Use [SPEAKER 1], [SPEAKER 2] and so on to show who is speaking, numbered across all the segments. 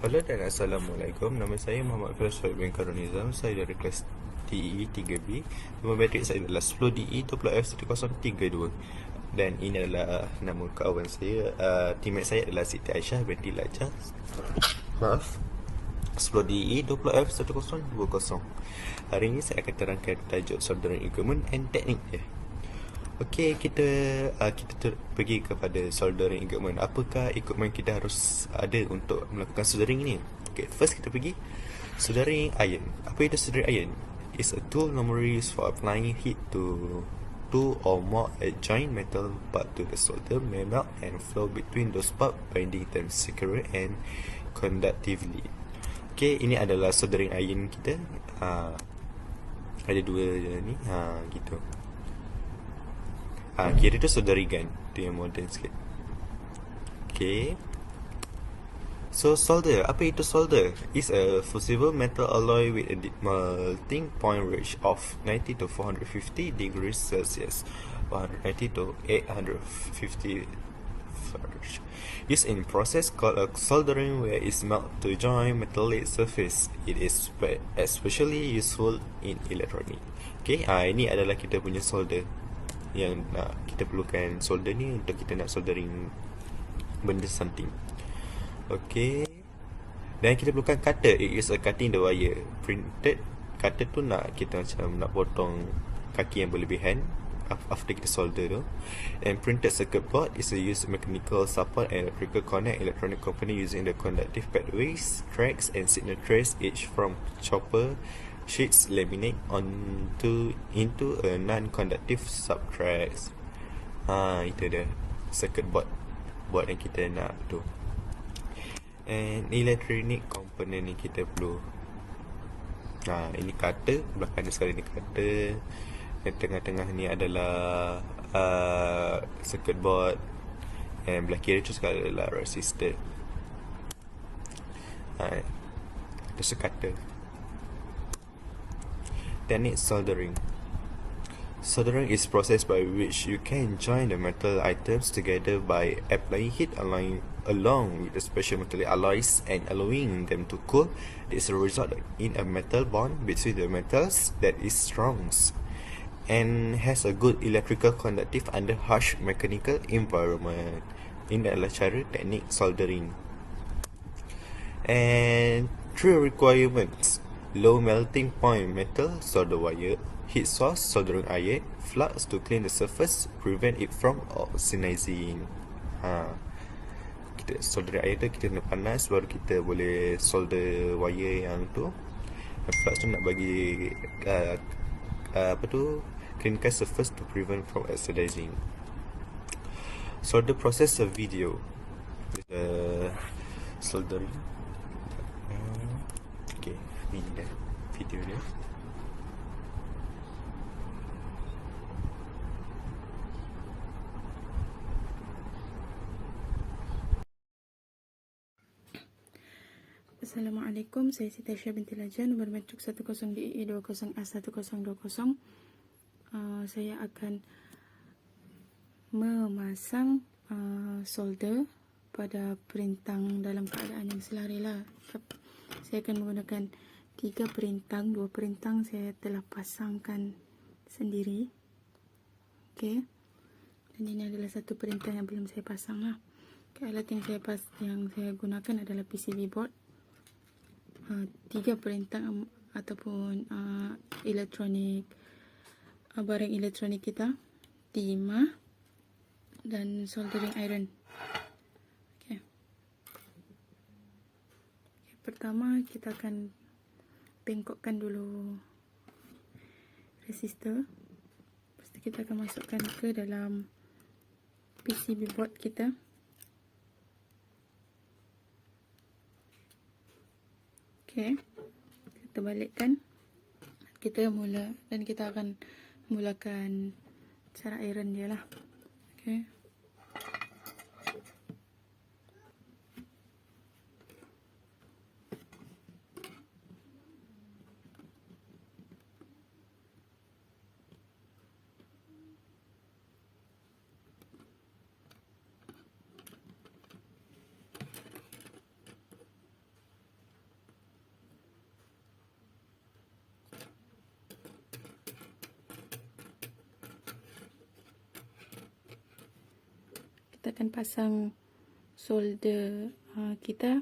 [SPEAKER 1] Halo dan Assalamualaikum. Nama saya Muhammad Firasat bin Karunizam. Saya dari kelas TE 3B. Nombor bateri saya adalah 10DE 20F1032. Dan ini adalah nama kawan saya. Teammate saya adalah Siti Aisyah binti Lajah. Maaf. 10DE 20F1020. Hari ini saya akan terangkan tajuk soldering equipment and teknik dia. Okey, kita pergi kepada soldering equipment. Apakah equipment kita harus ada untuk melakukan soldering ini? Okay, first kita pergi soldering iron. Apa itu soldering iron? It's a tool normally used for applying heat to two or more adjoint metal part to the solder may melt and flow between those parts, binding them securely and conductively. Okay, ini adalah soldering iron kita. Ada dua ni, gitu. Kira tu soldering gun. Tu yang modern sikit. Okay. So solder, apa itu solder? It's a fusible metal alloy with a melting point range of 90 to 450 degrees Celsius, 190 to 850 Fahrenheit. Used in process called a soldering where it's melt to join metallic surface. It is especially useful in electronic. Okay, ini adalah kita punya solder. Yang kita perlukan solder ni untuk kita nak soldering benda something. Okay. Dan kita perlukan cutter. It is a cutting the wire. Printed cutter tu kita macam nak potong kaki yang berlebihan after kita solder tu. And printed circuit board is a used mechanical support and electrical connect electronic component using the conductive pathways, tracks and signal trace each from chopper sheets laminate into a non-conductive subtracts. Itu dia circuit board yang kita nak tu. And electronic component ni kita perlu. Ini cutter, belakang sekali ni cutter. Yang tengah-tengah ni adalah circuit board. And belah kiri tu sekali adalah resistor. Itu cutter. Technique soldering. Soldering is process by which you can join the metal items together by applying heat along with the special metallic alloys and allowing them to cool. This will result in a metal bond between the metals that is strong and has a good electrical conductive under harsh mechanical environment. Ini adalah cara teknik soldering. And 3 requirements: low melting point metal, solder wire, heat source, soldering iron, flux to clean the surface, prevent it from oxidizing. Kita soldering iron tu kita kena panas baru kita boleh solder wire yang tu. Dan flux tu nak bagi cleankan surface to prevent from oxidizing. Solder process a video. Soldering. Okay, ini dah video dia.
[SPEAKER 2] Assalamualaikum, saya Siti Aisyah binti Lajah, nombor metrik 10DE20A1020. Saya akan memasang solder pada perintang dalam keadaan yang selarilah. Saya akan menggunakan 3 perintang. 2 perintang saya telah pasangkan sendiri. Okey. Dan ini adalah satu perintang yang belum saya pasang lah. Alat yang saya gunakan adalah PCB board. 3 perintang ataupun elektronik, barang elektronik kita, timah dan soldering iron. Okay. Pertama kita akan bengkokkan dulu resistor. Lepas tu kita akan masukkan ke dalam PCB board kita. Okay, kita balikkan. Kita akan mulakan cara iron dia lah. Okay. kita akan pasang solder kita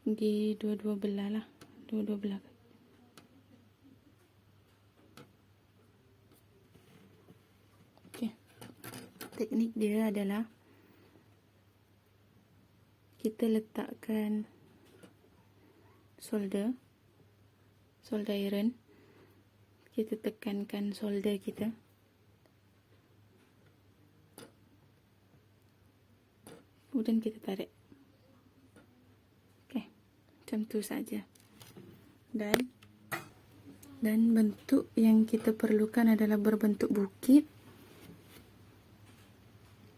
[SPEAKER 2] di dua-dua belah lah, dua-dua belah. Teknik dia adalah kita letakkan solder iron, kita tekankan solder kita, kemudian kita tarik. Okey, macam tu saja. Dan bentuk yang kita perlukan adalah berbentuk bukit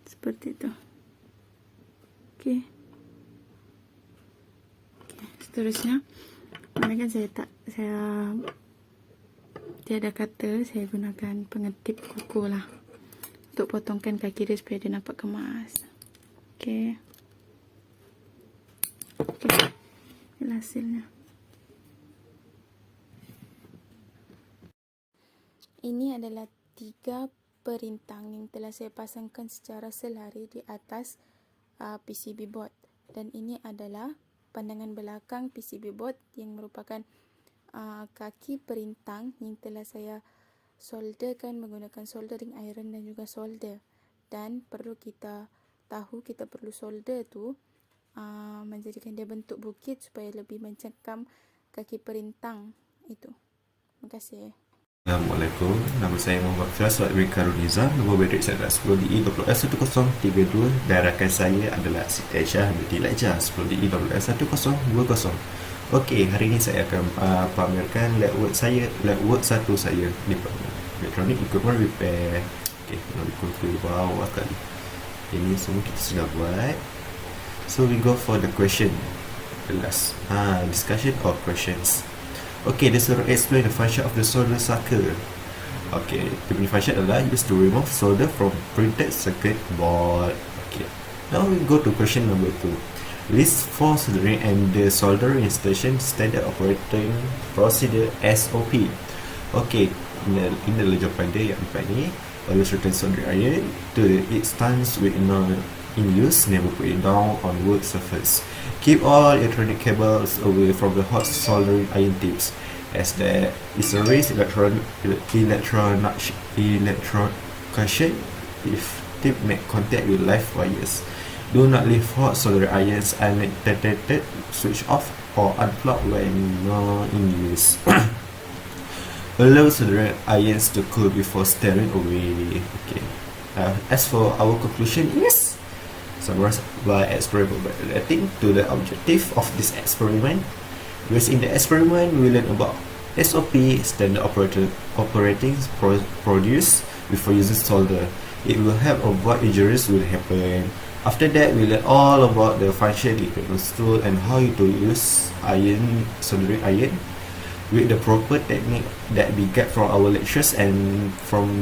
[SPEAKER 2] seperti itu. Okey. Seterusnya, kan saya tiada kata, saya gunakan pengetip kuku lah untuk potongkan kaki dia supaya dia nampak kemas. Okey. Inilah hasilnya. Ini adalah 3 perintang yang telah saya pasangkan secara selari di atas PCB board, dan ini adalah pandangan belakang PCB board yang merupakan kaki perintang yang telah saya solderkan menggunakan soldering iron dan juga solder. Dan perlu kita tahu, kita perlu solder tu menjadikan dia bentuk bukit supaya lebih mencekam kaki perintang itu. Terima kasih.
[SPEAKER 1] Assalamualaikum, nama saya Muhammad Firas Ricardo Nizam, nombor bedek saya adalah 10DE20S1032 dan rakan saya adalah Siti Aisyah binti Lajah 10DE20S1020. Okey, hari ini saya akan pamerkan lab work 1 saya di Electronic Equipment Repair. Okey, nak ikut bawah kali. Ini semua kita sudah buat. So we go for the question. The last discussion or questions. Okay, this will explain the function of the solder sucker. Okay, the function adalah used to remove solder from printed circuit board. Okay, now we go to question number 2. List for soldering and the soldering station standard operating procedure SOP. Okay, inilah jawapan dia yang empat ni. Always return soldering iron to its stance with non in use, never put it down on work surface. Keep all electronic cables away from the hot soldering iron tips, as there is a risk electrocution if tip make contact with live wires. Do not leave hot soldering irons unattended, switch off or unplug when not in use. Allow soldering irons to cool before steering away. Okay. As for our conclusion is summarized by experiment relating to the objective of this experiment. Because in the experiment, we learn about SOP, standard operating procedures before using solder. It will help avoid injuries will happen. After that, we learn all about the function, equipment tool, and how to use soldering iron with the proper technique that we get from our lectures and from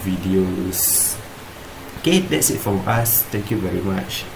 [SPEAKER 1] videos. Okay, that's it from us. Thank you very much.